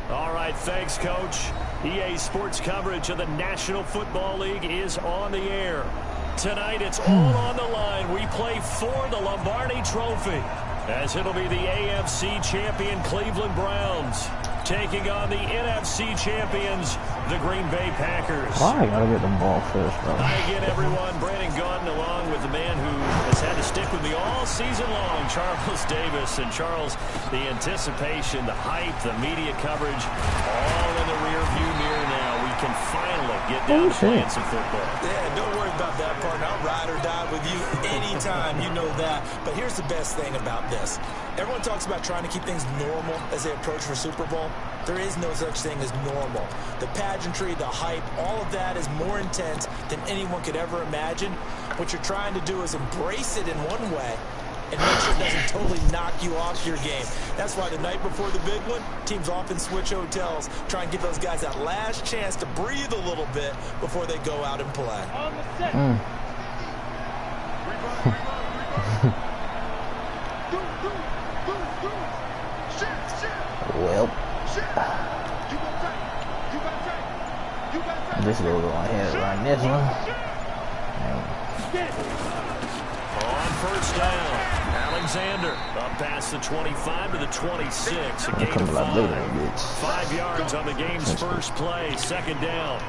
All right, thanks, Coach. EA Sports coverage of the National Football League is on the air. Tonight, it's all on the line. We play for the Lombardi Trophy, as it'll be the AFC champion Cleveland Browns taking on the NFC champions, the Green Bay Packers. Why? I gotta get the ball first, bro. Hi again, everyone. Brandon Gaudin along with the man who has had to stick with me all season long, Charles Davis. And Charles, the anticipation, the hype, the media coverage, all in the rearview mirror now. We can finally get down to playing some football. Yeah, don't worry about that, partner. I'll ride or die with you anytime. You know that. But here's the best thing about this. Everyone talks about trying to keep things normal as they approach for Super Bowl. There is no such thing as normal. The pageantry, the hype, all of that is more intense than anyone could ever imagine. What you're trying to do is embrace it in one way and make sure it doesn't totally knock you off your game. That's why the night before the big one, teams often switch hotels, try and give those guys that last chance to breathe a little bit before they go out and play. Well, this will go ahead right this one. On first down, Alexander up past the 25 to the 26. A gain of 5. 5 yards on the game's first play. Second down.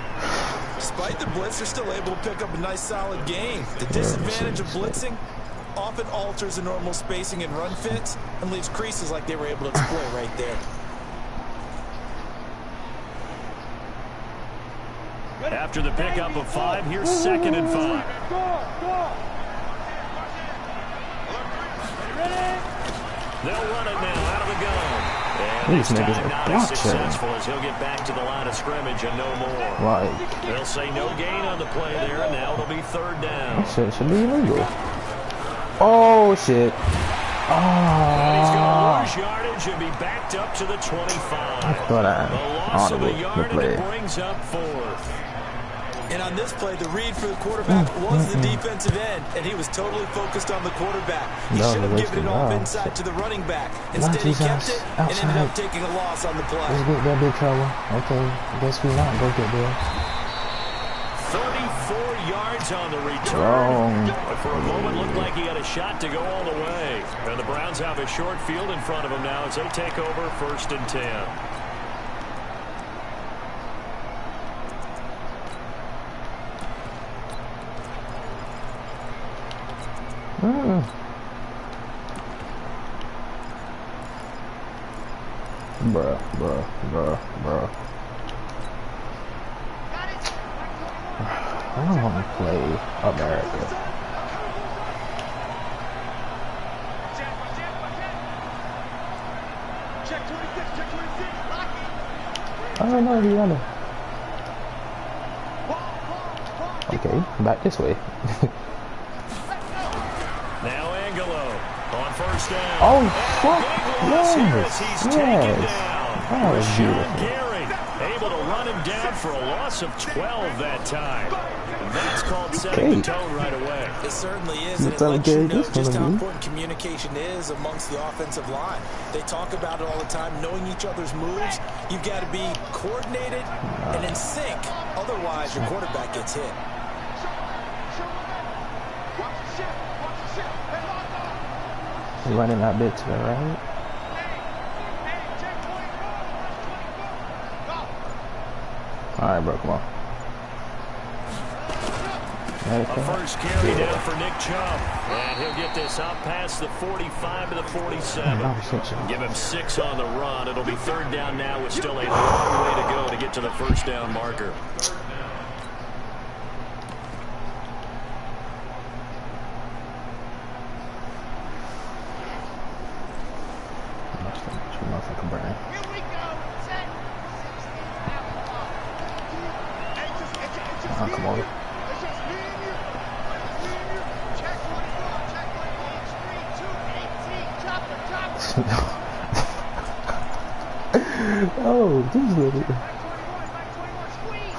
Despite the blitz, they're still able to pick up a nice solid gain. The disadvantage of blitzing often alters the normal spacing and run fits and leaves creases like they were able to exploit right there. After the pickup of 5, here's 2nd and 5. They'll run it now out of the gun. And this time not as successful as he'll get back to the line of scrimmage and no more. Right. They'll say no gain on the play there, and now it'll be 3rd down. Shit should be illegal. Oh, shit. And he's going to lose yardage and be backed up to the 25. I thought the loss of a yard, and it brings up 4th. And on this play, the read for the quarterback was the defensive end, and he was totally focused on the quarterback. He should have given it off inside to the running back. Instead, he kept it and ended up taking a loss on the play. Let's get that big trouble. Okay, I guess we not go get there. 34 yards on the return. For a moment, looked like he had a shot to go all the way. And the Browns have a short field in front of them now as they take over 1st and 10. Bruh. I don't want to play America. I don't know the other. Okay, back this way. Now Angelo on 1st down. Oh, fuck. Yes. He's taken down. That was beautiful. Gary able to run him down for a loss of 12 that time. That's called setting the tone right away. It certainly is, and it lets you know just how important communication is amongst the offensive line. They talk about it all the time, knowing each other's moves. You've got to be coordinated and in sync. Otherwise, your quarterback gets hit. Running that bit to the right. Alright, bro, come on. A first carry down for Nick Chubb. And he'll get this out past the 45 to the 47. Give him 6 on the run. It'll be 3rd down now with still a long way to go to get to the 1st down marker. Come on. Oh, these little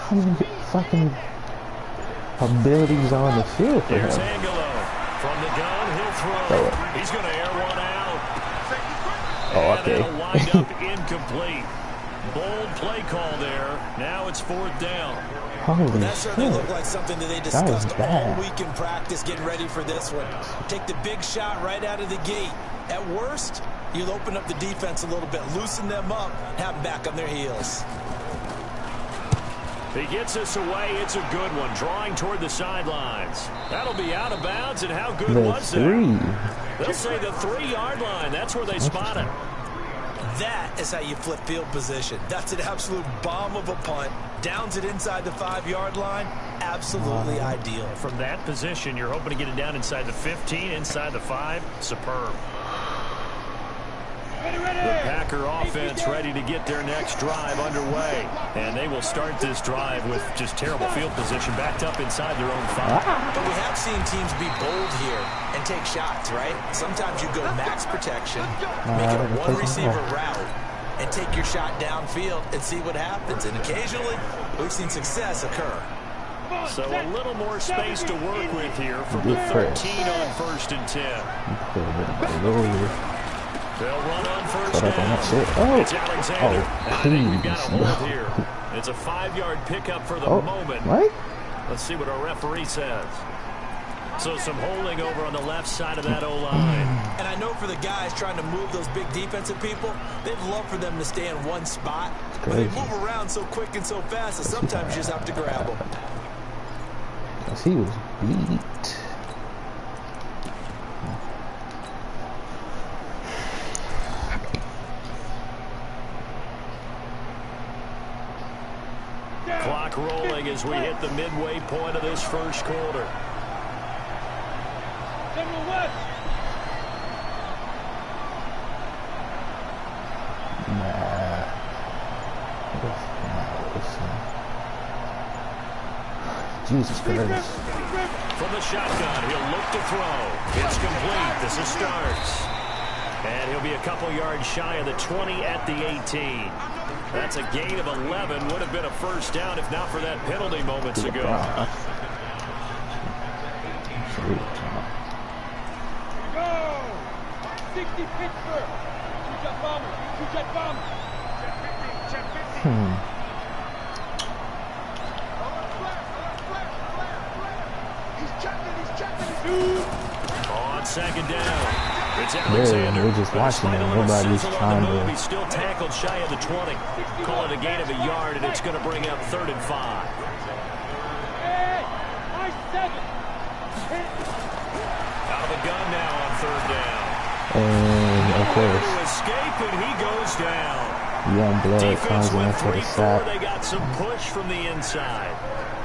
how many fucking abilities on the field for Here's him? Angelo from the gun. He'll throw. He's going to air one out. Oh, okay. And it'll wind up incomplete. Bold play call there. Now it's 4th down. Holy That certainly shit. looked like something that they That was discussed bad. all week in practice getting ready for this one. Take the big shot right out of the gate. At worst, you'll open up the defense a little bit, loosen them up, have them back on their heels. He gets us away. It's a good one. Drawing toward the sidelines. That'll be out of bounds, and how good The was that? 3. They'll say the 3-yard line. That's where they spot it. That is how you flip field position. That's an absolute bomb of a punt. Downs it inside the 5-yard line. Absolutely ideal. From that position, you're hoping to get it down inside the 15, inside the 5. Superb. The Packer offense ready to get their next drive underway. And they will start this drive with just terrible field position, backed up inside their own 5. But we have seen teams be bold here and take shots, right? Sometimes you go max protection, make it a one-receiver route, and take your shot downfield and see what happens. And occasionally, we've seen success occur. So a little more space to work with here from the 13 on 1st and 10. They'll run on 1st down. It's Alexander. I think we've got a hold here. It's a 5-yard pickup for the moment. What? Let's see what our referee says. So some holding over on the left side of that O-line. And I know for the guys trying to move those big defensive people, they'd love for them to stay in one spot. But they move around so quick and so fast that sometimes you just have to grab them. Because he was beat. Clock rolling as we hit the midway point of this first quarter. Jesus Christ. From the shotgun, he'll look to throw. It's complete. This is starts. And he'll be a couple yards shy of the 20 at the 18. That's a gain of 11. Would have been a first down if not for that penalty moments ago. On 2nd down. It's Alexander. We're just watching it. Nobody's trying to. He's still tackled shy of the 20. Call it a gain of a yard, and it's going to bring up 3rd and 5. Out of the gun now on 3rd down. And of course, to escape, and he goes down. young blood comes in for the sack. They got some push from the inside.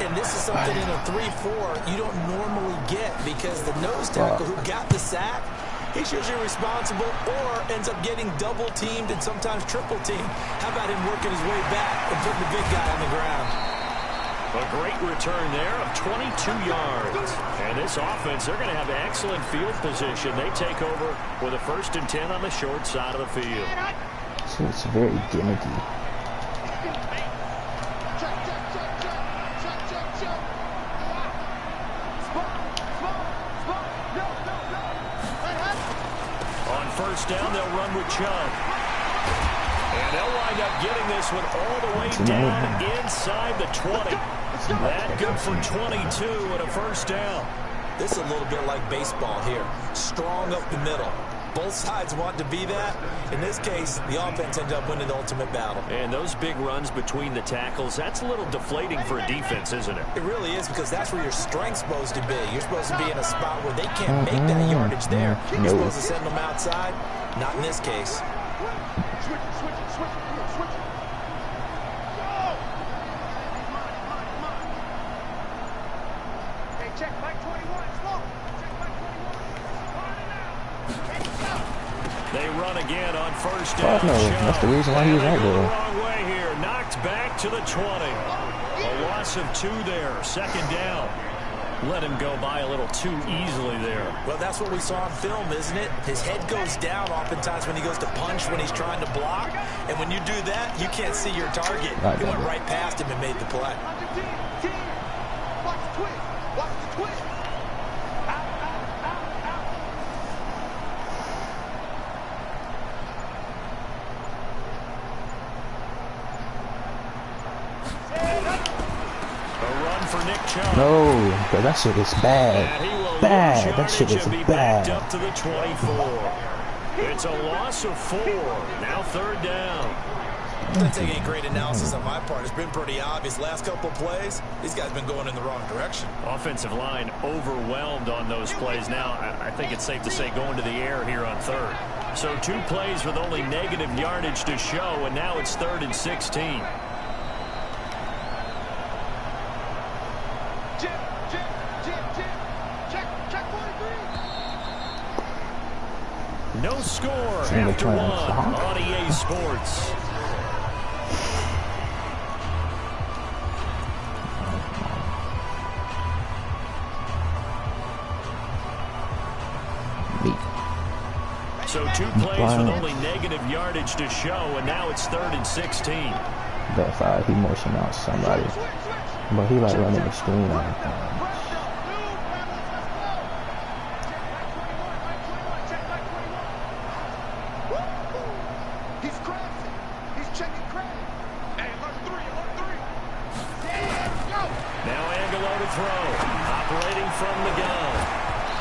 And this is something in a 3-4 you don't normally get because the nose tackle who got the sack, he's usually responsible or ends up getting double-teamed and sometimes triple-teamed. How about him working his way back and putting the big guy on the ground? A great return there of 22 yards. And this offense, they're going to have excellent field position. They take over with a 1st and 10 on the short side of the field. So it's very gimmicky. On 1st down, they'll run with Chubb. And they'll wind up getting this one all the way down inside the 20. That good for 22 and a 1st down. This is a little bit like baseball here. Strong up the middle. Both sides want to be that. In this case, the offense ends up winning the ultimate battle. And those big runs between the tackles, that's a little deflating for a defense, isn't it? It really is because that's where your strength's supposed to be. You're supposed to be in a spot where they can't make that yardage there. You're supposed to send them outside. Not in this case. They run again on 1st down. No, that's the reason why he was right The there. wrong way here. Knocked back to the 20. A loss of 2 there. 2nd down. Let him go by a little too easily there. Well, that's what we saw on film, isn't it? His head goes down oftentimes when he goes to punch, when he's trying to block. And when you do that, you can't see your target. He went right past him and made the play. for Nick Chubb. No, bro, that shit is bad. And he will Bad. lose That shit yardage is and be backed bad. up to the 24. It's a loss of 4. Now 3rd down. Doesn't take any great analysis on my part. It's been pretty obvious. Last couple plays, these guys have been going in the wrong direction. Offensive line overwhelmed on those plays. Now, I think it's safe to say going to the air here on 3rd. So 2 plays with only negative yardage to show, and now it's 3rd and 16. No score after 1 on EA Sports. So 2 plays with only negative yardage to show, and now it's 3rd and 16. That side, he motioned out somebody. But he like running the screen all the time.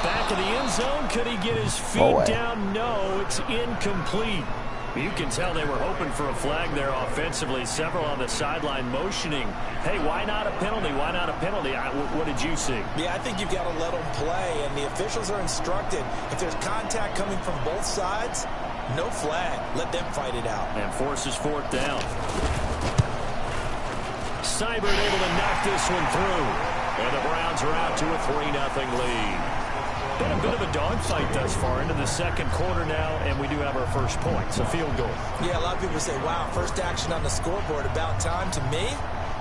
Back in the end zone, could he get his feet down? No, it's incomplete. You can tell they were hoping for a flag there offensively. Several on the sideline motioning. Hey, why not a penalty? Why not a penalty? What did you see? Yeah, I think you've got to let them play, and the officials are instructed. If there's contact coming from both sides, no flag. Let them fight it out. And forces 4th down. Seibert able to knock this one through. And the Browns are out to a 3-0 lead. Been a bit of a dogfight thus far into the 2nd quarter now, and we do have our first points, a field goal. Yeah, a lot of people say, wow, first action on the scoreboard, about time. To me,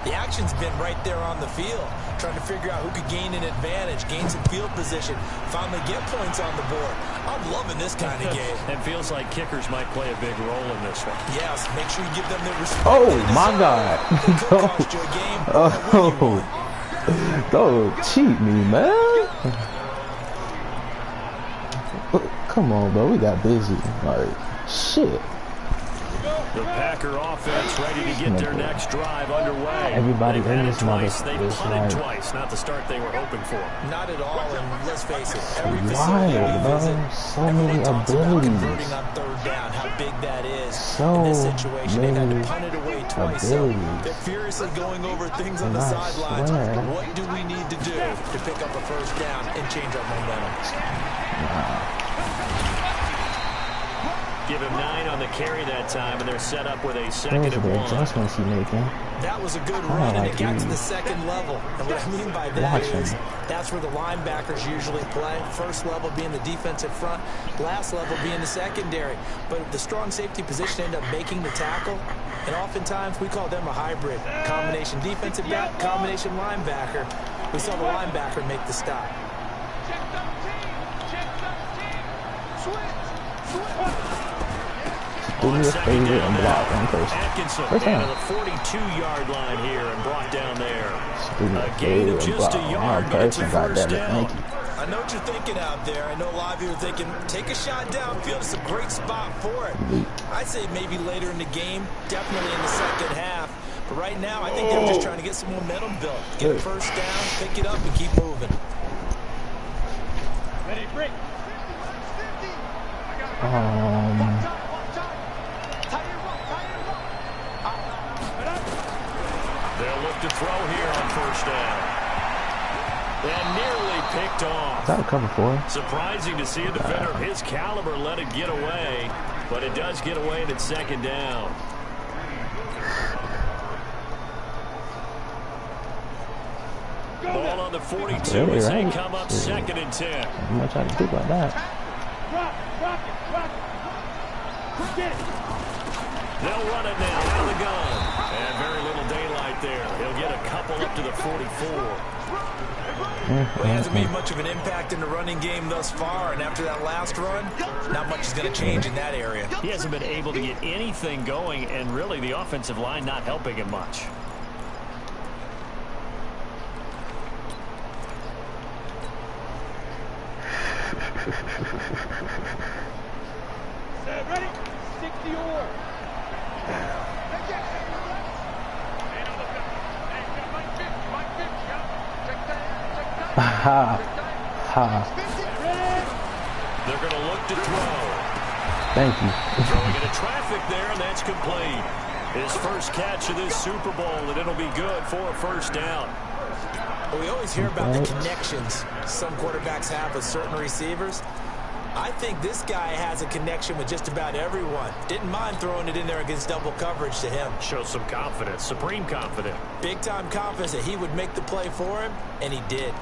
the action's been right there on the field, trying to figure out who could gain an advantage, gain some field position, finally get points on the board. I'm loving this kind of game. And feels like kickers might play a big role in this one. Yes, make sure you give them the respect. Oh, my God. Don't cheat me, man. Come on, bro. We got busy. Like, shit. The Packer offense ready to get their next drive underway. Everybody in this twice. They punted like, twice. Not the start they were hoping for. Not at all. And let's face it, every facility we visit, so many abilities. Converting on 3rd down, how big that is. So in this situation, they had to punt it away twice. So they're furiously going over things on the sidelines. What do we need to do to pick up a 1st down and change our momentum? Give him 9 on the carry that time, and they're set up with a 2nd and 1. Adjustments he making. That was a good run, and it got to the 2nd level. And what I mean by that is that's where the linebackers usually play. First level being the defensive front, last level being the secondary. But the strong safety position ended up making the tackle, and oftentimes we call them a hybrid. Combination defensive back, combination linebacker. We saw the linebacker make the stop. Do me a favor and block one person. Atkinson First down time. to the 42-yard line here and brought down there. Do me a gain of favor and just block a yard, one but it's a person. first Goddamn it, down. thank you. I know what you're thinking out there. I know a lot of you are thinking, take a shot downfield. It's a great spot for it. I'd say maybe later in the game, definitely in the 2nd half. But right now, I think they're just trying to get some momentum built. Get a 1st down, pick it up, and keep moving. Ready, break. They'll look to throw here on 1st down. And nearly picked off. Is that a cover 4? Surprising to see a defender of his caliber let it get away, but it does get away and it's 2nd down. Ball on the 42 as they come up 2nd and 10. I'm not trying to do like that. They'll run it now out of the gun. And very little daylight there. He'll get a couple up to the 44. Well, he hasn't made much of an impact in the running game thus far, and after that last run, not much is going to change in that area. He hasn't been able to get anything going, and really the offensive line not helping him much. Ready? 60 or. Hey, Ha. Ha. They're going to look to throw. Thank you. Throwing into traffic there, and that's complete. His first catch of this Super Bowl, and it'll be good for a first down. Well, we always hear about the connections some quarterbacks have with certain receivers. I think this guy has a connection with just about everyone. Didn't mind throwing it in there against double coverage to him. Shows some confidence, supreme confidence. Big-time confidence that he would make the play for him, and he did.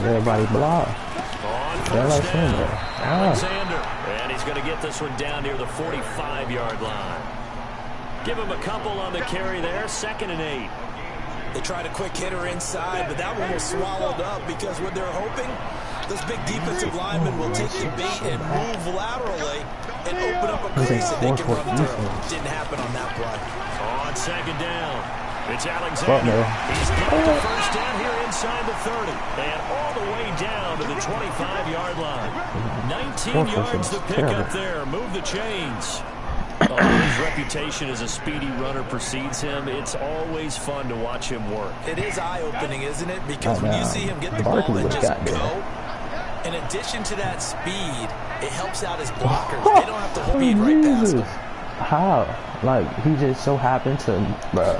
Everybody block. Alexander. And he's going to get this one down near the 45-yard line. Give him a couple on the carry there. 2nd and 8. They tried a quick hitter inside, but that one was swallowed up because what they're hoping, those big defensive linemen will take the bait and move laterally and open up a crease that they can run through. Didn't happen on that play. On 2nd down, it's Alexander. He's got the first down here inside the 30 and all the way down to the 25-yard line. 19 yards to pick up there. Move the chains. Oh, his reputation as a speedy runner precedes him. It's always fun to watch him work. It is eye-opening, isn't it? Because when you see him get the ball and just go, in addition to that speed, it helps out his blockers. They don't have to speed right past him. How? Like, he just so happened to, bro.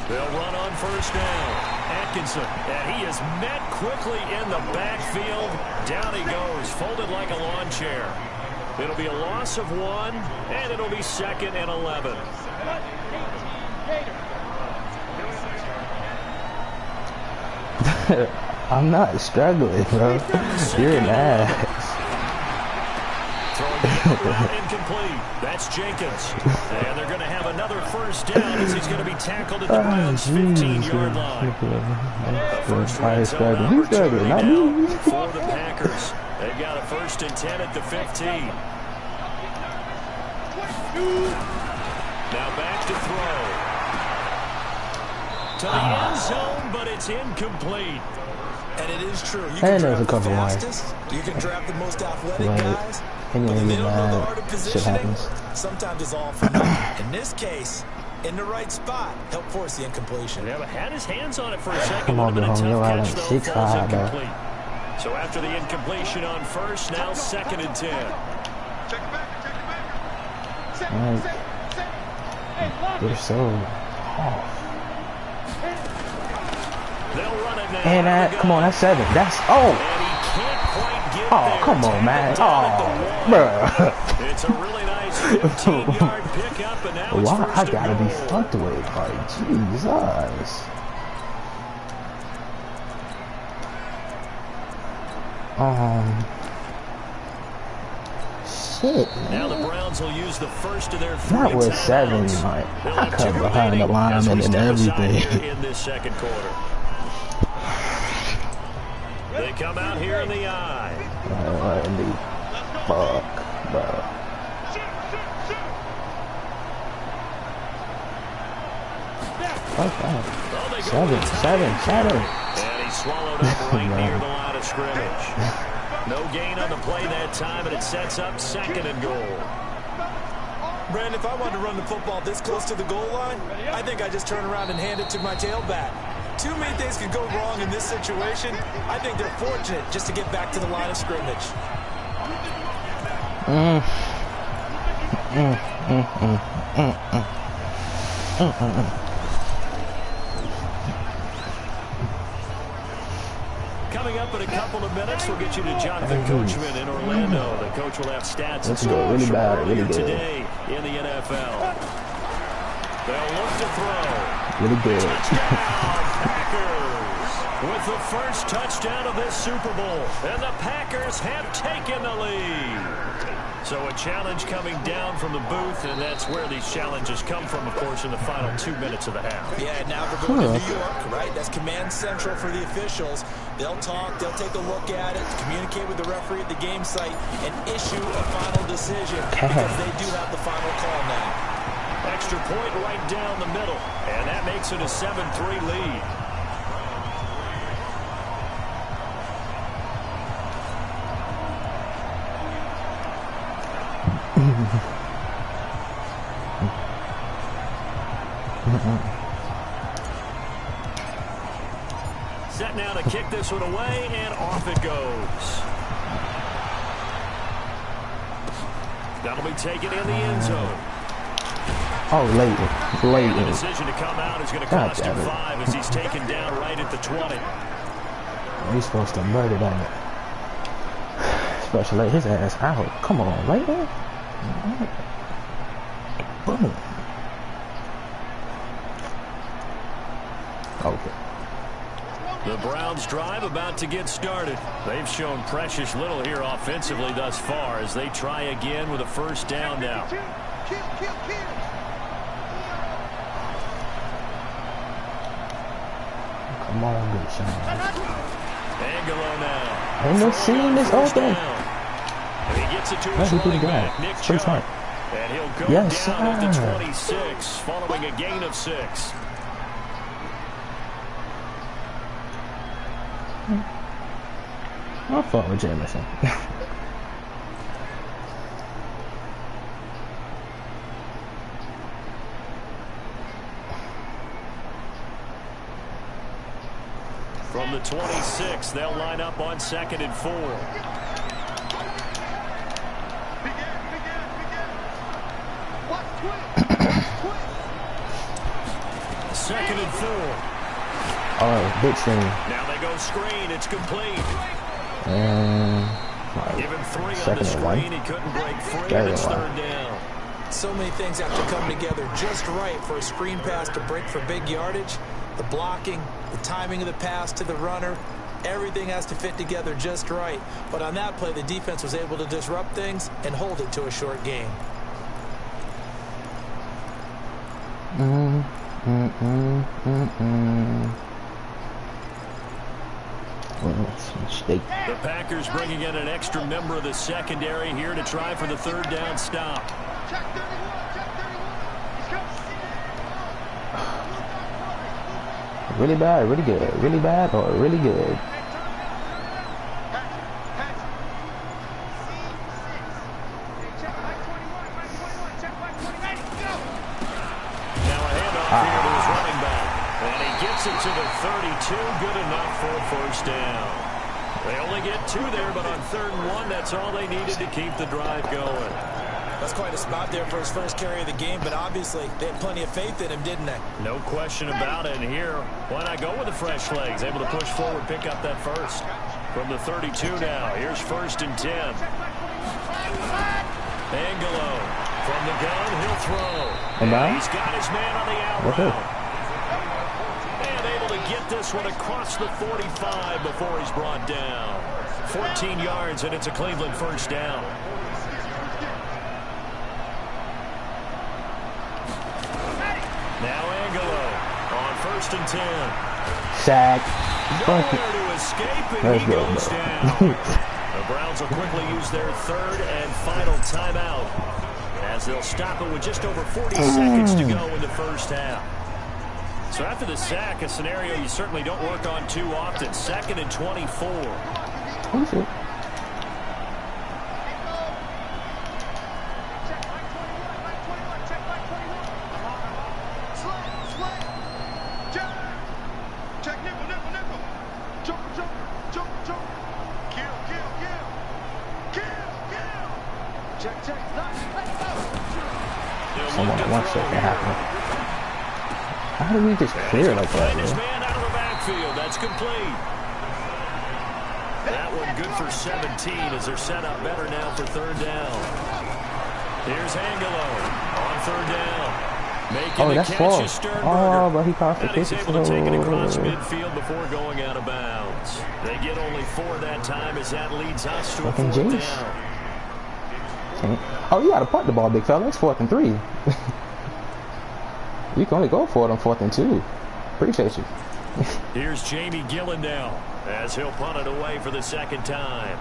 They'll run on first down. Atkinson, and he is met quickly in the backfield. Down he goes, folded like a lawn chair. It'll be a loss of 1, and it'll be 2nd and 11. I'm not struggling, bro. You're an ass. Incomplete. That's Jenkins. And they're going to have another first down as he's going to be tackled at the Browns' 15-yard line. A first red zone opportunity now for the Packers. They've got a 1st and 10 at the 15. Now back to throw. To the end zone, but it's incomplete. And it is true. You can draft the fastest. You can draft the most athletic guys. But if they don't know the art of positioning, sometimes it's all for nothing. In this case, in the right spot, help force the incompletion. Yeah, but had his hands on it for a second. Come on, bro. You're right on 6 high, bro. So after the incompletion on first, now 2nd and 10. They're so off. They'll run it now. And come on, that's 7. That's come on, man. Bro. It's a really nice 15-yard pickup, and now it's why I first gotta and be goal. fucked with? Like, Jesus. Shit, man. Now the Browns will use the first of their 3 Not with 7, timeouts. like, They'll I have cut 2 behind the remaining as we lineman and step aside everything. here in this second quarter. They come out here in the eye. Fuck, bro. Okay. 7. And he swallowed up right near the line of scrimmage. No gain on the play that time, and it sets up 2nd and goal. Brandon, if I wanted to run the football this close to the goal line, I think I just turn around and hand it to my tailback. Too many things could go wrong in this situation. I think they're fortunate just to get back to the line of scrimmage. Coming up in a couple of minutes, we'll get you to Jonathan Coachman in Orlando. The coach will have stats and scores really bad, from really earlier good. today in the NFL. They'll look to throw. Really good. Touchdown, Packers! With the first touchdown of this Super Bowl, and the Packers have taken the lead. So a challenge coming down from the booth, and that's where these challenges come from, of course, in the final 2 minutes of the half. Yeah, now they're going to New York, right? That's command central for the officials. They'll talk, they'll take a look at it, communicate with the referee at the game site, and issue a final decision because they do have the final call now. Extra point right down the middle, and that makes it a 7-3 lead. Set now to kick this one away, and off it goes. That'll be taken in the end zone. Oh, late. The decision to come out is going to cost him 5 as he's taken down right at the 20. He's supposed to murder that. Especially lay his ass out. Come on, Leighton. Boom. Okay. The Browns' drive about to get started. They've shown precious little here offensively thus far as they try again with a first down now. Come on, good son. Angelo now. Ain't no seam is open. And he gets it to his running back, Nick Chubb. And he'll go down at the 26 following a gain of 6. I'll follow with Jameson. From the 26, they'll line up on 2nd and 4. Second and 4. Oh, big screen. Now they go screen. It's complete. And Give him 3 on the screen. He couldn't break free, and it's 3rd down. So many things have to come together just right for a screen pass to break for big yardage. The blocking, the timing of the pass to the runner, everything has to fit together just right. But on that play, the defense was able to disrupt things and hold it to a short gain. Mistake. The Packers bringing in an extra member of the secondary here to try for the 3rd down stop. Really bad, really good. Really bad or really good. To the 32, good enough for a first down. They only get 2 there, but on 3rd and 1, that's all they needed to keep the drive going. That's quite a spot there for his first carry of the game, but obviously they had plenty of faith in him, didn't they? No question about it. And here, why not go with the fresh legs? Able to push forward, pick up that first. From the 32 now, here's 1st and 10. Angelo from the gun, he'll throw. And he's got his man on the out route. Get this one across the 45 before he's brought down. 14 yards, and it's a Cleveland first down. Now Angelo on 1st and 10. Sack. Nowhere to escape, and he goes down. The Browns will quickly use their 3rd and final timeout as they'll stop it with just over 40 seconds to go in the first half. So after the sack, a scenario you certainly don't work on too often. 2nd and 24. Someone at once that can happen. How do we just clear like that, man? His man out of the backfield. That's complete. That one good for 17 as they're set up better now for 3rd down. Here's Angelo on 3rd down. Making the catch is Sternberger. But he caught the He's able to take it across midfield before going out of bounds. They get only 4 that time as that leads us to a 4th down. Oh, you got to punt the ball, big fella. It's 4th and 3. You can only go for it on 4th and 2. Appreciate you. Here's Jamie Gillen now as he'll punt it away for the 2nd time.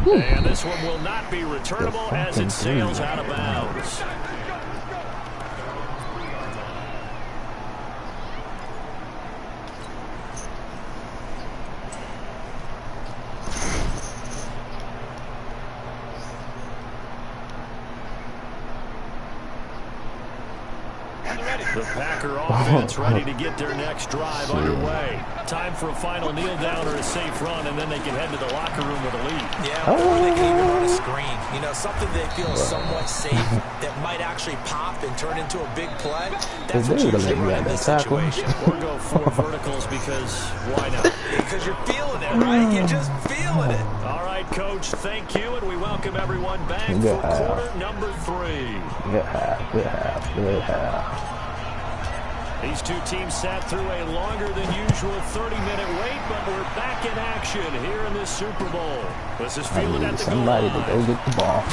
And this one will not be returnable as it sails out of bounds. The Packer offense ready to get their next drive underway. Time for a final kneel down or a safe run, and then they can head to the locker room with a lead. Yeah, or they can even run a screen. You know, something they feel somewhat safe that might actually pop and turn into a big play. That's what you usually run in this situation. Or go 4 verticals because why not? Because you're feeling it, right? You're just feeling it. All right, Coach, thank you, and we welcome everyone back for quarter number 3. Good half. These two teams sat through a longer than usual 30-minute wait, but we're back in action here in this Super Bowl. This is fielded at the somebody to go get the ball.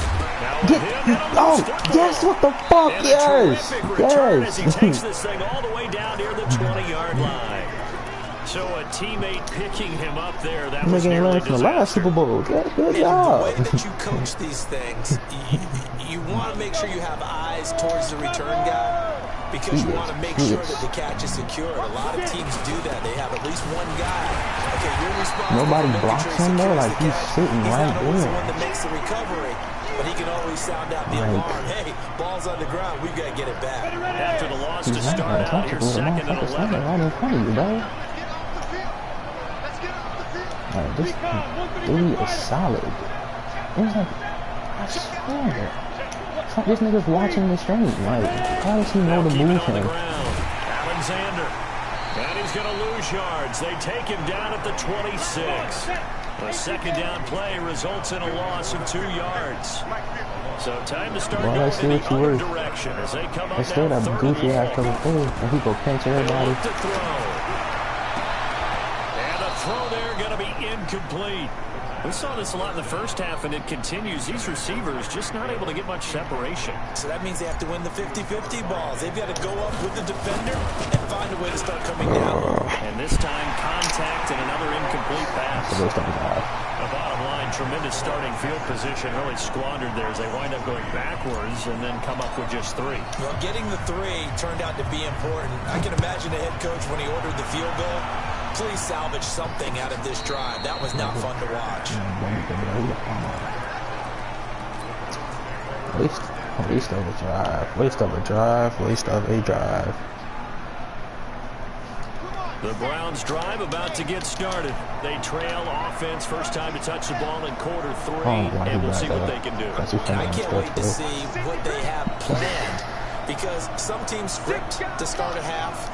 Oh, yes, what the fuck? And Yes. a terrific return as he takes this thing all the way down near the 20-yard line. So a teammate picking him up there, that was nearly from the last Super Bowl. Good job. The way that you coach these things, you want to make sure you have eyes towards the return guy. Because you want to make sure that the catch is secured. A lot of teams do that. They have at least one guy. Okay, you're responsible. Nobody blocks him though, like he's sitting right there. He's not always the there. one that makes the recovery, but he can always sound out the alarm. Hey, ball's on the ground. We've got to get it back. After the loss to start out, here's 2nd and 11. Right in front of you, bro. Like, this dude is solid. It's like, I swear. It's like this nigga's watching the stream. Like, how does he know to move him? Alexander. And he's going to lose yards. They take him down at the 26. A second down play results in a loss of 2 yards. So time to start going in the other direction as they come up now. Still that goofy ass cover 4, and he go pinch everybody. And the throw there going to be incomplete. We saw this a lot in the first half, and it continues. These receivers just not able to get much separation. So that means they have to win the 50-50 balls. They've got to go up with the defender and find a way to start coming down. And this time, contact and another incomplete pass. The bottom line, tremendous starting field position, really squandered there as they wind up going backwards and then come up with just 3. Well, getting the 3 turned out to be important. I can imagine the head coach when he ordered the field goal. Please salvage something out of this drive. That was not fun to watch. Waste of a drive. The Browns drive about to get started. They trail offense, first time to touch the ball in quarter 3, and we'll see what they can do. I can't wait to see what they have planned, because some teams script to start a half.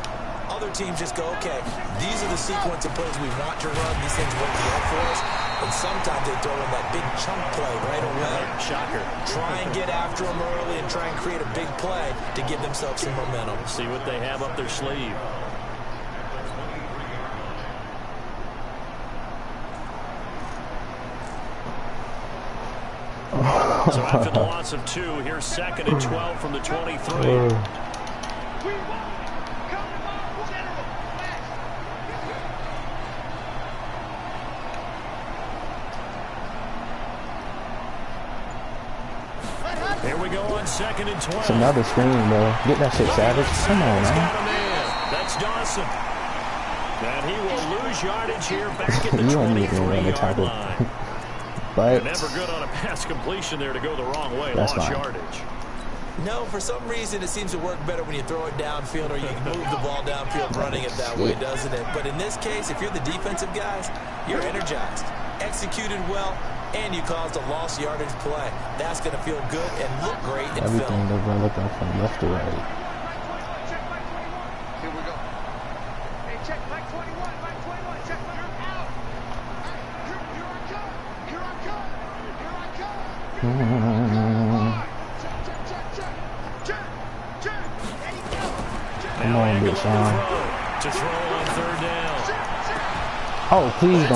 Other teams just go, okay, these are the sequence of plays we want to run. These things work well for us. And sometimes they throw in that big chunk play right away. Shocker. Try and get after them early and try and create a big play to give themselves some momentum. See what they have up their sleeve. So after the loss of 2, here's 2nd and 12 from the 23. Here we go on 2nd and 12. It's another screen, bro. Get that shit, Savage. Come on, man. That's Dawson. And he will lose yardage here back at the 23-yard line. But never good on a pass completion there to go the wrong way. Lost yardage. No, for some reason it seems to work better when you throw it downfield or you move the ball downfield running it that way, doesn't it? But in this case, if you're the defensive guys, you're energized, executed well, and you caused a lost yardage play. That's going to feel good and look great in everything film. they're looking from left to right. Here we go. Hey, check Mike 21, Mike 21, check Mike out. Here I come. Here I come. Here I come. Come on, big Sean. To throw on 3rd down. Oh, please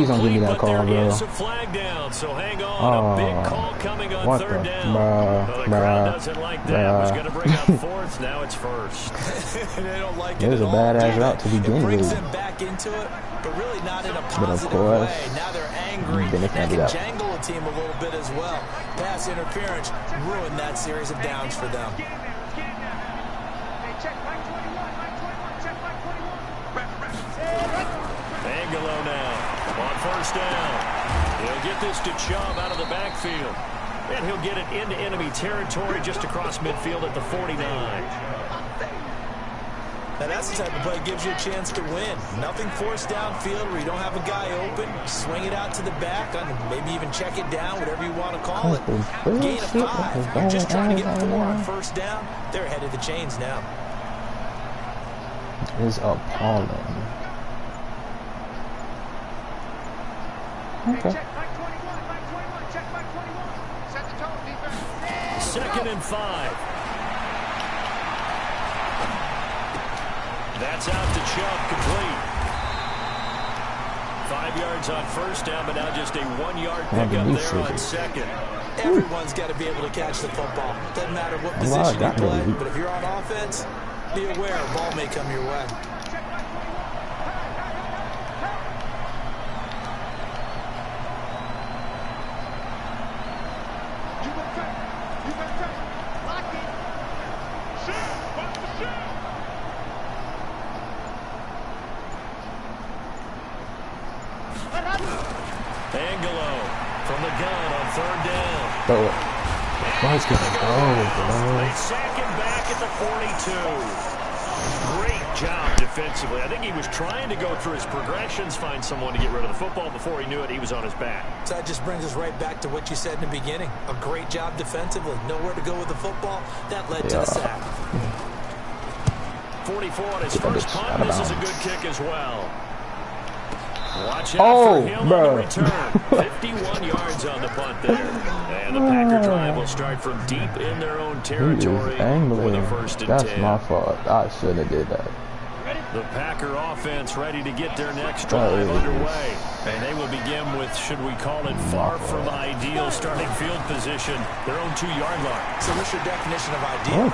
don't give me that call, bro. Flag down, so hang on. A big call coming on 3rd down. The crowd doesn't like that. It was going to bring up 4th. Now it's 1st. They don't like it was a badass route to begin with. It brings them back into it, but really not in a positive way. Now they're angry. That can jangle a team a little bit as well. Pass interference ruined that series of downs for them. Angelo now on first down. He'll get this to Chubb out of the backfield. And he'll get it into enemy territory just across midfield at the 49. Now that's the type of play that gives you a chance to win. Nothing forced downfield where you don't have a guy open. Swing it out to the back, maybe even check it down, whatever you want to call it. Gain of 5. You're just trying to get 4 on first down. They're ahead of the chains now. Is appalling. Okay. Second and 5. That's out to Chubb, complete. 5 yards on first down, but now just a 1-yard pickup there on second. Everyone's got to be able to catch the football. Doesn't matter what position you play, but if you're on offense, be aware a ball may come your way. Angelo from the gun on third down. Throw it. Let's go, bro. They sack him back at the 42. Great job defensively. I think he was trying to go through his progressions, find someone to get rid of the football. Before he knew it, he was on his back. So that just brings us right back to what you said in the beginning. A great job defensively. Nowhere to go with the football. That led to the sack. 44 on his first punt. This is a good kick as well. Watch out for him on the return. 51 yards on the punt there. And the Packer drive will start from deep in their own territory with a first and 10. That's my fault. I should have did that. The Packer offense ready to get their next drive underway. And they will begin with, should we call it, far from ideal starting field position, their own 2-yard line. So what's your definition of ideal?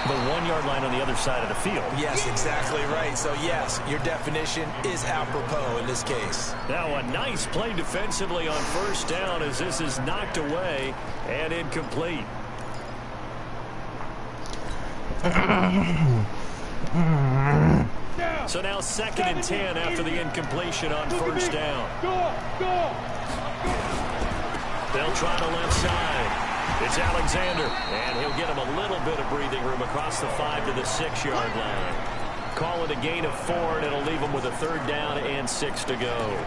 The 1-yard line on the other side of the field. Yes, exactly right. So, yes, your definition is apropos in this case. Now a nice play defensively on first down as this is knocked away and incomplete. So now 2nd and 10 after the incompletion on first down. They'll try the left side. It's Alexander, and he'll get him a little bit of breathing room across the 5 to the 6-yard line. Call it a gain of 4, and it'll leave him with a 3rd down and 6 to go.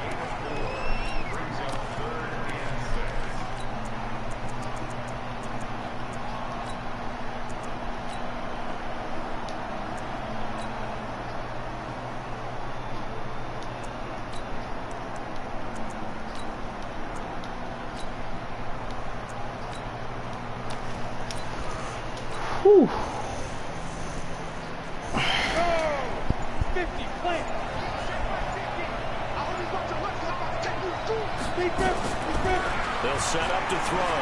Whew. 50, play. They'll set up to throw.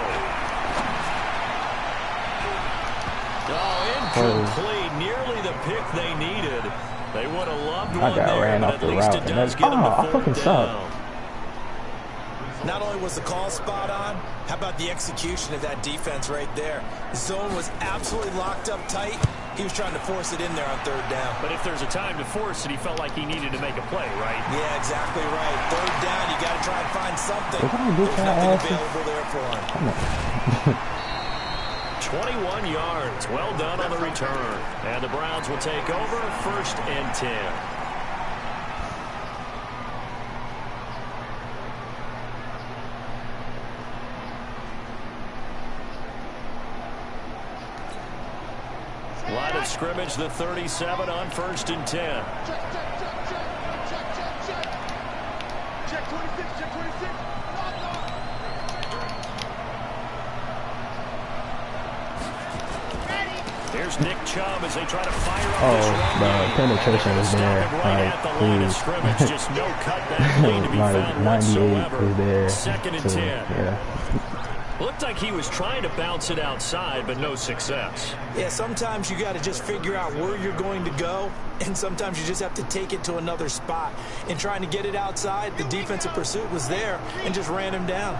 Oh, incomplete. Nearly the pick they needed. They would have loved one there, but at least it does get them to 4th down. Not only was the call spot on, how about the execution of that defense right there? The zone was absolutely locked up tight. He was trying to force it in there on 3rd down. But if there's a time to force it, he felt like he needed to make a play, right? Yeah, exactly right. 3rd down, you got to try and find something. There's nothing available there for him. 21 yards. Well done on the return. And the Browns will take over 1st and 10. Line of scrimmage, the 37 on 1st and 10. Check 26, check 26. Here's Nick Chubb as they try to fire up this run. The penetration was there. Right at the line of scrimmage, just no cutback lane to be found 98 was there. 2nd and 10. Yeah. Looked like he was trying to bounce it outside, but no success. Yeah, sometimes you got to just figure out where you're going to go, and sometimes you just have to take it to another spot. In trying to get it outside, the defensive pursuit was there and just ran him down.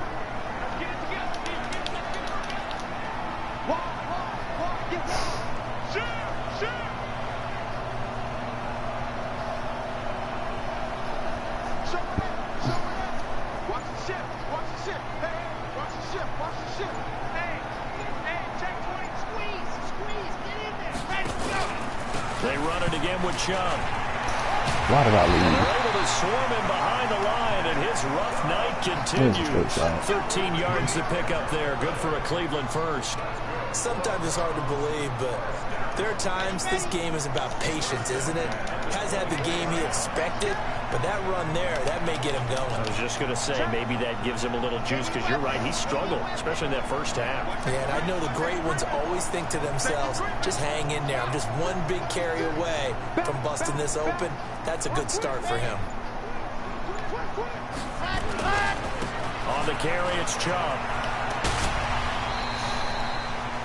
They run it again with Chubb. Why did I leave? They're able to swarm him behind the line, and his rough night continues. 13 yards to pick up there. Good for a Cleveland first. Sometimes it's hard to believe, but there are times this game is about patience, isn't it? Has had the game he expected, but that run there, that may get him going. I was just going to say, maybe that gives him a little juice, because you're right, he struggled, especially in that first half. Yeah, and I know the great ones always think to themselves, just hang in there. I'm just one big carry away from busting this open. That's a good start for him. On the carry, it's Chubb.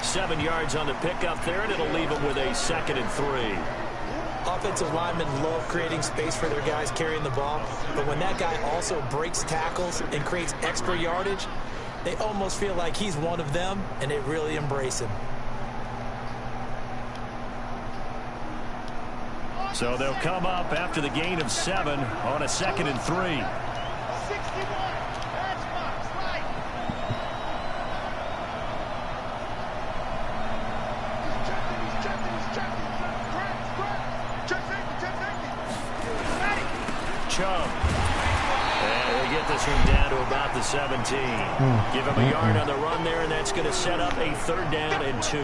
7 yards on the pickup there, and it'll leave him with a 2nd and 3. Offensive linemen love creating space for their guys carrying the ball, but when that guy also breaks tackles and creates extra yardage, they almost feel like he's one of them, and they really embrace him. So they'll come up after the gain of 7 on a 2nd and 3. Chubb. And we get this one down to about the 17. Give him a yard on the run there, and that's going to set up a 3rd down and 2.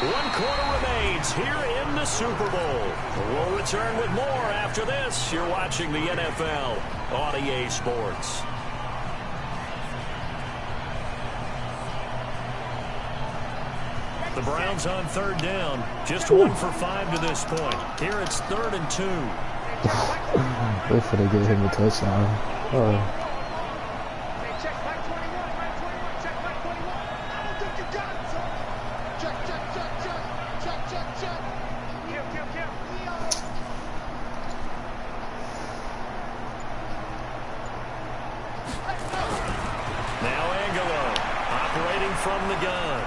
One quarter remains here in the Super Bowl. We'll return with more after this. You're watching the NFL on EA Sports. The Browns on 3rd down. Just 1 for 5 to this point. Here it's 3rd and 2. Wait for they give him a touchdown. Now Angelo operating from the gun.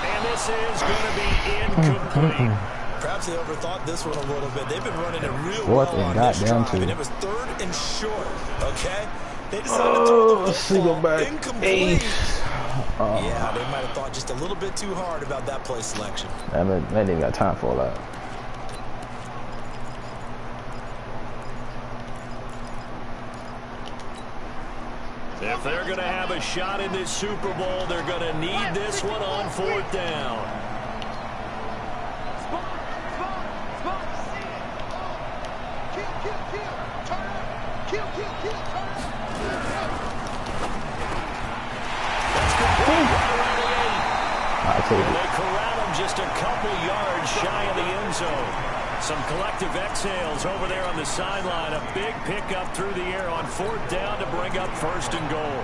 And this is going to be incomplete. Perhaps they overthought this one a little bit. They've been running it real Fourth well on and this drive, goddamn and two. it was 3rd and short, okay? They decided to throw the football incomplete. Yeah, they might have thought just a little bit too hard about that play selection. They ain't even got time for all that. If they're going to have a shot in this Super Bowl, they're going to need this one on 4th down. And they corral him just a couple yards shy of the end zone. Some collective exhales over there on the sideline. A big pickup through the air on 4th down to bring up 1st and goal.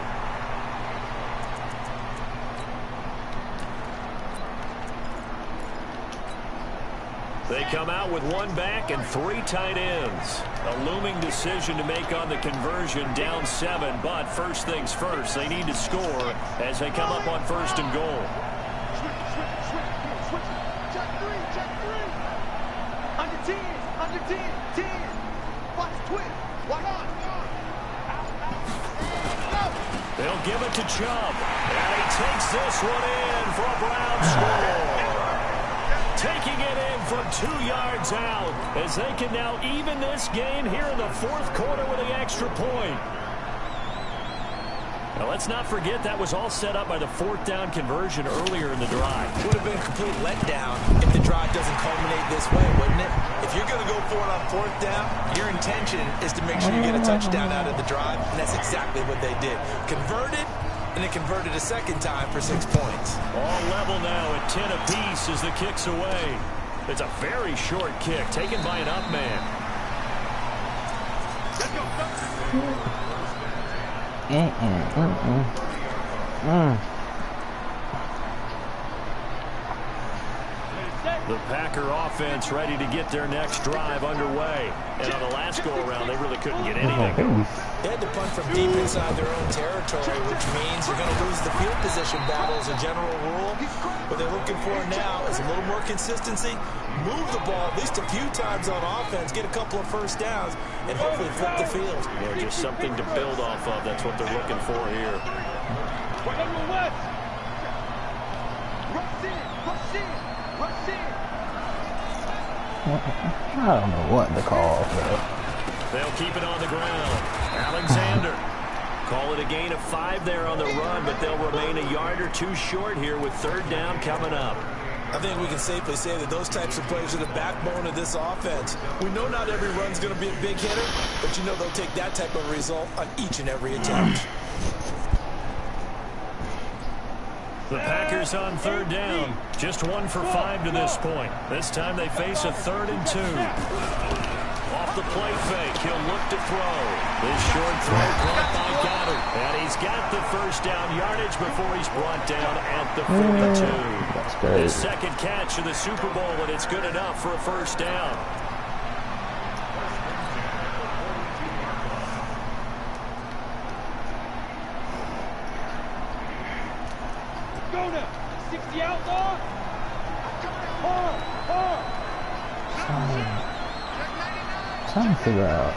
They come out with 1 back and 3 tight ends. A looming decision to make on the conversion, down 7. But first things first, they need to score as they come up on 1st and goal. Under 10, 10. Watch twist. Watch on. They'll give it to Chubb. And he takes this one in for a Brown score. Taking it in from 2 yards out as they can now even this game here in the 4th quarter with the extra point. Now, let's not forget that was all set up by the 4th down conversion earlier in the drive. Would have been a complete letdown if the drive doesn't culminate this way, wouldn't it? If you're going to go for it on 4th down, your intention is to make sure you get a touchdown out of the drive, and that's exactly what they did. Converted, and it converted a 2nd time for 6 points. All level now at 10 apiece as the kick's away. It's a very short kick taken by an up man. Let's go. The Packer offense ready to get their next drive underway. And on the last go-around, they really couldn't get anything going. They had to punt from deep inside their own territory, which means you're going to lose the field position battle as a general rule. What they're looking for now is a little more consistency, move the ball at least a few times on offense, get a couple of first downs, and hopefully flip the field. Yeah, just something to build off of. That's what they're looking for here. I don't know what to call, bro. They'll keep it on the ground. Alexander. Call it a gain of 5 there on the run, but they'll remain a yard or two short here with third down coming up. I think we can safely say that those types of plays are the backbone of this offense. We know not every run's going to be a big hitter, but you know they'll take that type of result on each and every attempt. The Packers on third down. Just 1 for 5 to this point. This time they face a 3rd and 2. Off the play fake, he'll look to throw. This short throw caught by Goddard. And he's got the first down yardage before he's brought down at the 42. That's great. His second catch of the Super Bowl, and it's good enough for a first down. Go now. 60 outlaw. Trying to figure out.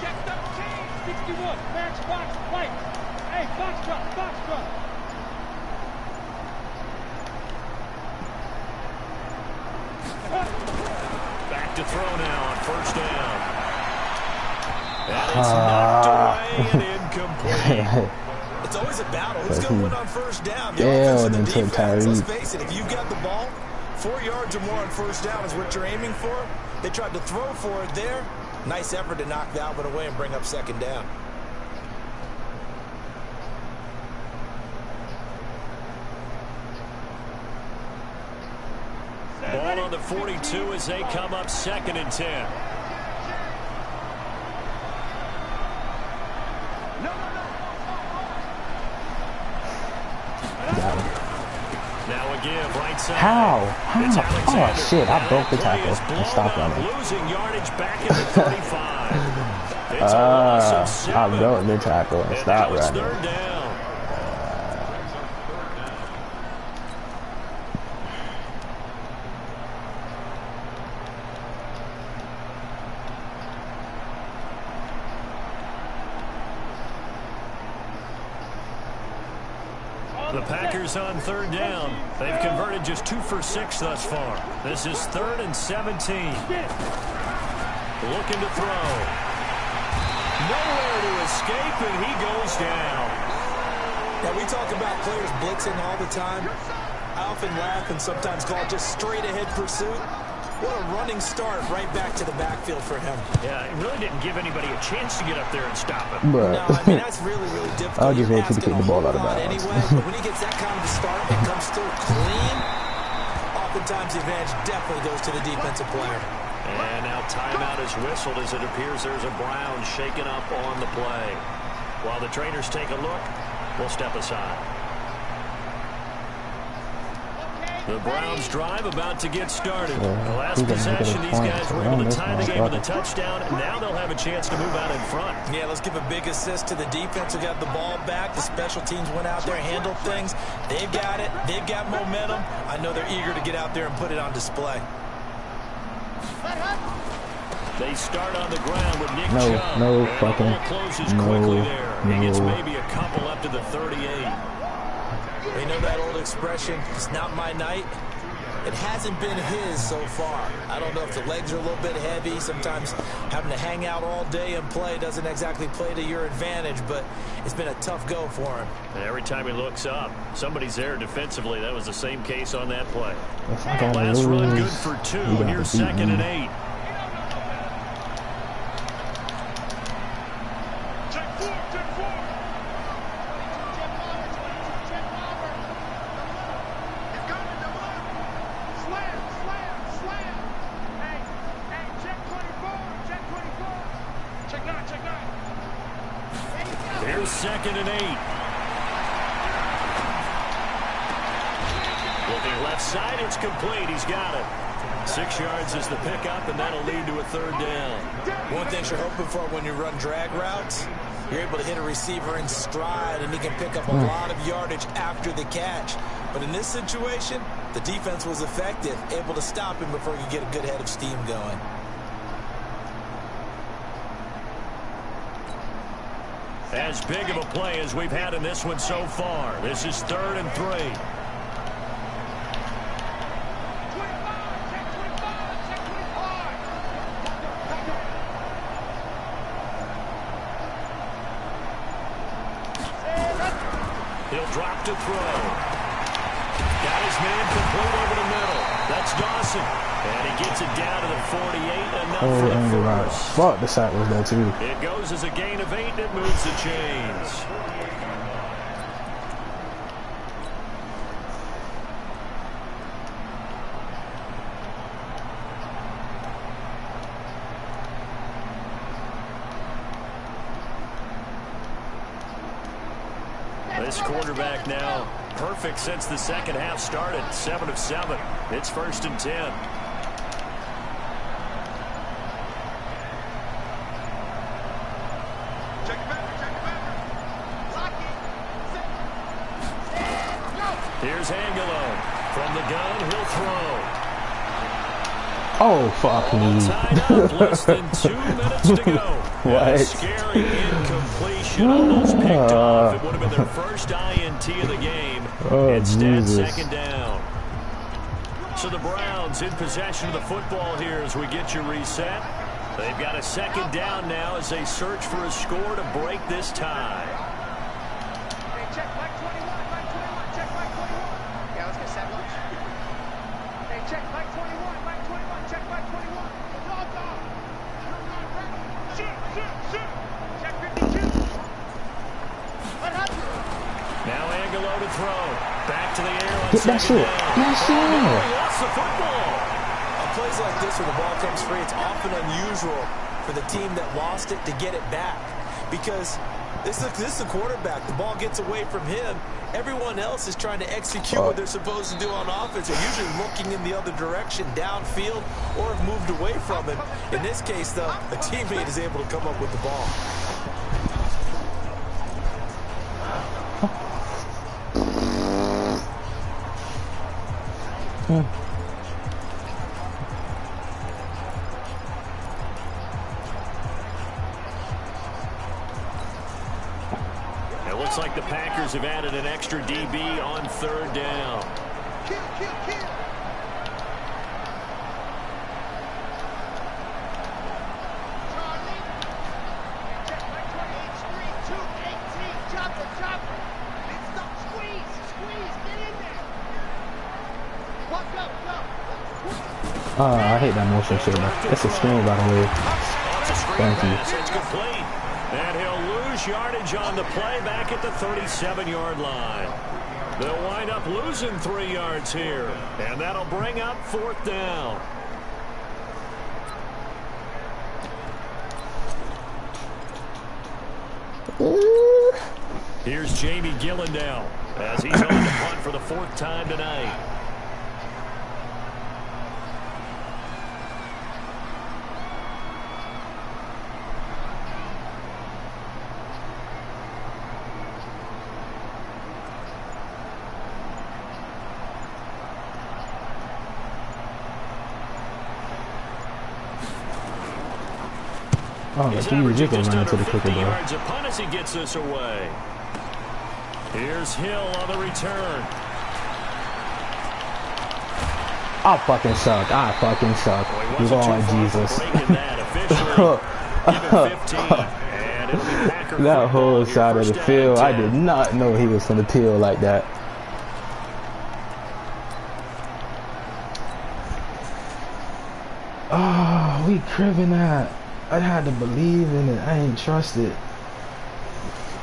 Check 13. 61. Match box white. Hey, box drop. Box drop. Back to throw now on first down. And it's knocked away and incomplete. It's always a battle. Who's going to win on first down? The Yeah, offense and the until defense. Let's Tyree. face it, if you've got the ball, 4 yards or more on first down is what you're aiming for. They tried to throw for it there. Nice effort to knock that one away and bring up second down. Ball on the 42 as they come up 2nd and 10. Now a give, right side. How? It's Oh, Alexander. shit. I broke the Play tackle. is I blown stopped up, running. losing yardage back at the 35. It's a loss of 7. I broke the tackle and And stopped now it's running. third down. The Packers on third down. They've converted just 2 for 6 thus far. This is 3rd and 17. Looking to throw. Nowhere to escape, and he goes down. Now, we talk about players blitzing all the time. I often laugh and sometimes call it just straight-ahead pursuit. What a running start right back to the backfield for him. Yeah, it really didn't give anybody a chance to get up there and stop him. Bruh. No, I mean, that's really, really difficult. I'll just You're wait till they asking kick the a ball whole out of lot bounds. anyway, but when he gets that kind of a start and comes through clean, oftentimes the advantage definitely goes to the defensive player. And now timeout is whistled as it appears there's a Brown shaken up on the play. While the trainers take a look, we'll step aside. The Browns drive about to get started. The last possession, these guys were able to tie the game with a touchdown, and now they'll have a chance to move out in front. Yeah, let's give a big assist to the defense who got the ball back. The special teams went out there, handled things. They've got it. They've got momentum. I know they're eager to get out there and put it on display. They start on the ground with Nick No, Chubb. no, And the fucking, ball closes no, quickly there. He gets no. maybe a couple up to the 38. You know that old expression, it's not my night? It hasn't been his so far. I don't know if the legs are a little bit heavy. Sometimes having to hang out all day and play doesn't exactly play to your advantage, but it's been a tough go for him. And every time he looks up, somebody's there defensively. That was the same case on that play. If I don't Last run lose, good for 2. we got Here's to beat 2nd me. and 8. Here's 2nd and 8. Looking left side, it's complete. He's got it. 6 yards is the pickup, and that'll lead to a 3rd down. One thing you're hoping for when you run drag routes, you're able to hit a receiver in stride, and he can pick up a lot of yardage after the catch. But in this situation, the defense was effective, able to stop him before he could get a good head of steam going. As big of a play as we've had in this one so far. This is 3rd and 3. He'll drop to throw. Got his man complete over the middle. That's Dawson. And he gets it down to the 48. Enough for the first. Fuck, the sack was there too. It goes as a gain of 8 that moves the chains. This quarterback now perfect since the second half started. 7 of 7. It's 1st and 10. Here's Angelo. From the gun, he'll throw. Oh, fuck me. Tied up, less than 2 minutes to go. What? A scary incompletion, almost picked off. It would have been their first INT of the game. Oh, Instead, Jesus. 2nd down. So the Browns in possession of the football here as we get you reset. They've got a 2nd down now as they search for a score to break this tie. Hey, check Mike 21, Mike 21, check Mike 21. Yeah, let's get set lunch. Hey, check Mike 21, Mike 21, check Mike 21. Dog, dog. Shoot, shoot, shoot. Check 52. What happened? Now Angelo to throw. Back to the air on Get that 2nd shit. down. That shit. Oh, no, he lost the football. On plays like this where the ball comes free, it's often unusual for the team that lost it to get it back. Because this is the quarterback. The ball gets away from him. Everyone else is trying to execute what they're supposed to do on offense. They're usually looking in the other direction, downfield, or have moved away from him. In this case, though, a teammate is able to come up with the ball. It looks like the Packers have added an extra DB on 3rd down. Kill, kill, kill. Charlie. Check Mike 28, screen 218, chopper, chopper. Let's stop, squeeze, squeeze, get in there. Go, go, go. I hate that motion shit, man. That's a screen, by the way. Thank you. It's complete. And he'll lose yardage on the play back at the 37-yard line. They'll wind up losing 3 yards here. And that'll bring up 4th down. Here's Jamie Gillendale as he's on the punt for the 4th time tonight. Oh, He's like averaging you can just run under into the 50 kicker, bro. yards a punt as he gets this away. Here's Hill on the return. I fucking suck. I fucking suck. Well, he wasn't Lord too far Jesus. from breaking that officially. Give him 15, and it'll be Packer That football whole here, side of the first down field, I and 10. did not know he was gonna peel like that. Oh, we cribbing that. I had to believe in it. I ain't trust it.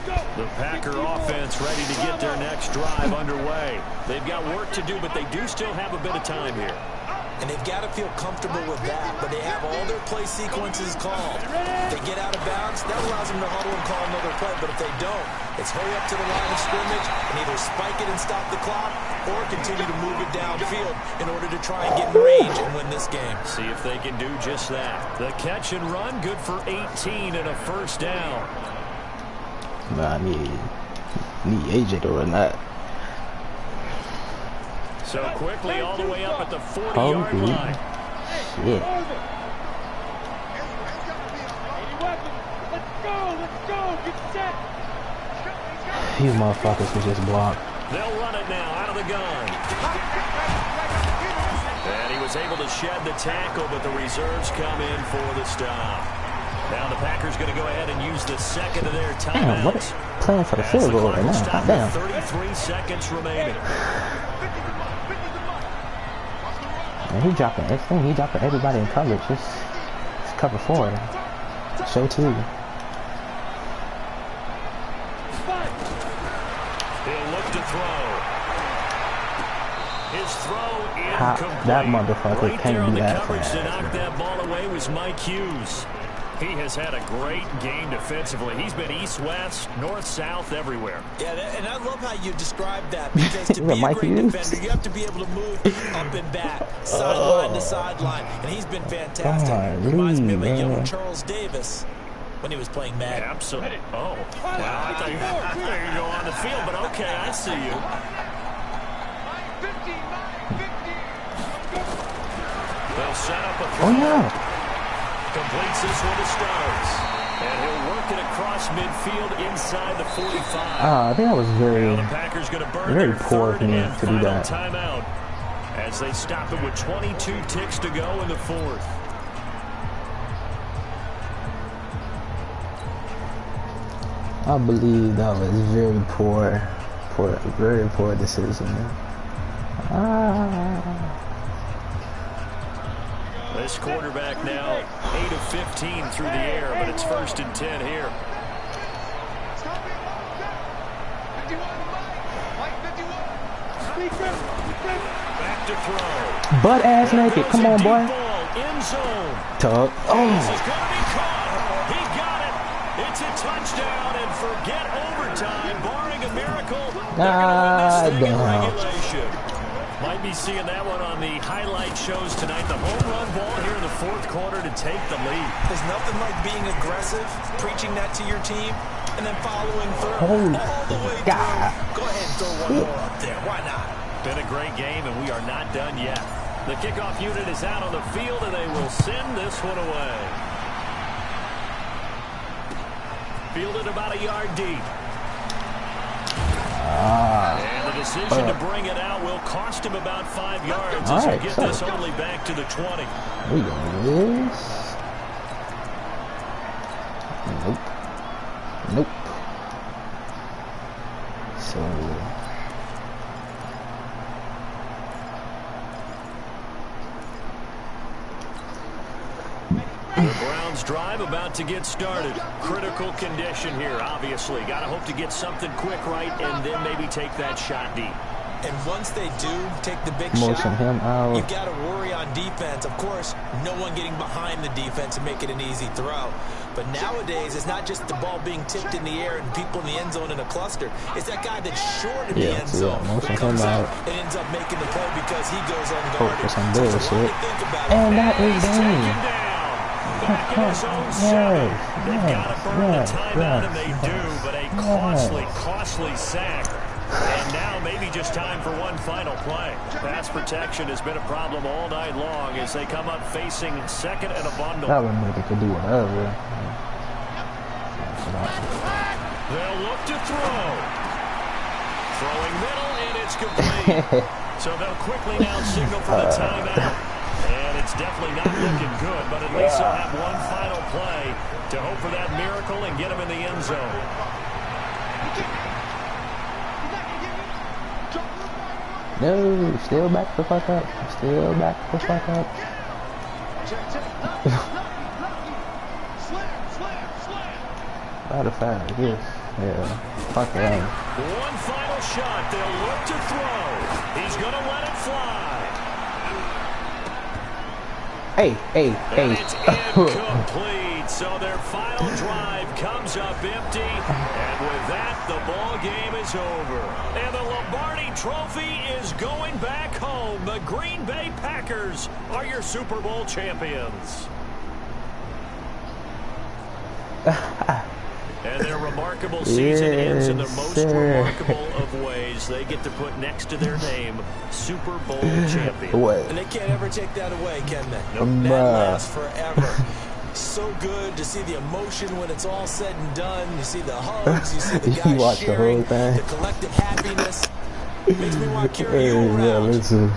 The Packer offense ready to get their next drive underway. They've got work to do, but they do still have a bit of time here. And they've got to feel comfortable with that, but they have all their play sequences called. If they get out of bounds, that allows them to huddle and call another play, but if they don't, it's hurry up to the line of scrimmage and either spike it and stop the clock or continue to move it downfield in order to try and get in range and win this game. See if they can do just that. The catch and run, good for 18 and a first down. Nah, I need AJ to run that. So quickly all the way up at the 40-yard line. Shit. These motherfuckers was just blocked. They'll run it now out of the gun. And he was able to shed the tackle, but the reserves come in for the stop. Now the Packers going to go ahead and use the second of their timeouts. Damn, what is playing for the field goal right now? God damn. 33 seconds remaining. And he dropping everything. He dropping everybody in coverage. It's cover 4. Show 2. He'll look to throw. His throw incomplete. That motherfucker right there can't on be the that coverage fast. to knock that ball away was Mike Hughes. He has had a great game defensively. He's been east-west, north-south, everywhere. Yeah, and I love how you described that, because to be a Mike great Hughes? defender, you have to be able to move up and back, sideline to sideline, and he's been fantastic. Reminds me of a young Charles Davis when he was playing Madden. Absolutely. Oh, wow. I thought you were going to go on the field, but okay, I see you. They'll set up a throw. Oh, yeah. Completes this one to Starks. And he'll work it across midfield inside the 45. I think that was very, The Packers going to burn very their poor third of me and to do final that. timeout as they stop it with 22 ticks to go in the 4th. I believe that was very very poor decision. This quarterback now 8 of 15 through the air, but it's 1st and 10 here. Back to throw. Butt ass naked. Come on, boy. End zone. Tug. This Oh. is going to be caught. He got it. It's a touchdown, and forget overtime. Barring a miracle, they're going to win this thing in regulation. Might be seeing that one on the highlight shows tonight. The home run ball here in the 4th quarter to take the lead. There's nothing like being aggressive, preaching that to your team, and then following through Holy all the way God. through. Go ahead and throw one more up there. Why not? Been a great game, and we are not done yet. The kickoff unit is out on the field, and they will send this one away. Fielded about a yard deep. And the decision to bring it out will cost him about 5 yards as Right, he get this only back to the 20. We got this. Nope. Nope. So the Browns drive about to get started. Critical condition here, obviously. Got to hope to get something quick right and then maybe take that shot deep. And once they do take the big motion shot, him out. you've got to worry on defense. Of course, no one getting behind the defense and make it an easy throw. But nowadays, it's not just the ball being tipped in the air and people in the end zone in a cluster. It's that guy that's short in the end zone who comes out and ends up making the play because he goes unguarded. For some bullshit. And that is game. Back in his own zone. They've got to burn the timeout, and they do, but a costly sack. And now maybe just time for one final play. Pass protection has been a problem all night long as they come up facing second and a bundle. That would make it could do whatever. They'll look to throw. Throwing middle, and it's complete. So they'll quickly now signal for the timeout. And it's definitely not looking good, but at least they'll have one final play to hope for that miracle and get him in the end zone. No, still back the fuck up. Still back the fuck up. Matter of fact, yes. Yeah. Fuck that. One final shot. They'll look to throw. He's going to let it fly. And it's incomplete. So their final drive comes up empty. And with that, the ball game is over. And the Lombardi Trophy is going back home. The Green Bay Packers are your Super Bowl champions. And their remarkable season ends in the most remarkable of ways. They get to put next to their name, Super Bowl champion. What? And they can't ever take that away, can they? Nope. That lasts forever. So good to see the emotion when it's all said and done. You see the hugs, you see the guys You watch sharing, the whole thing. the collective happiness. Makes me want to carry you around. Yeah, listen.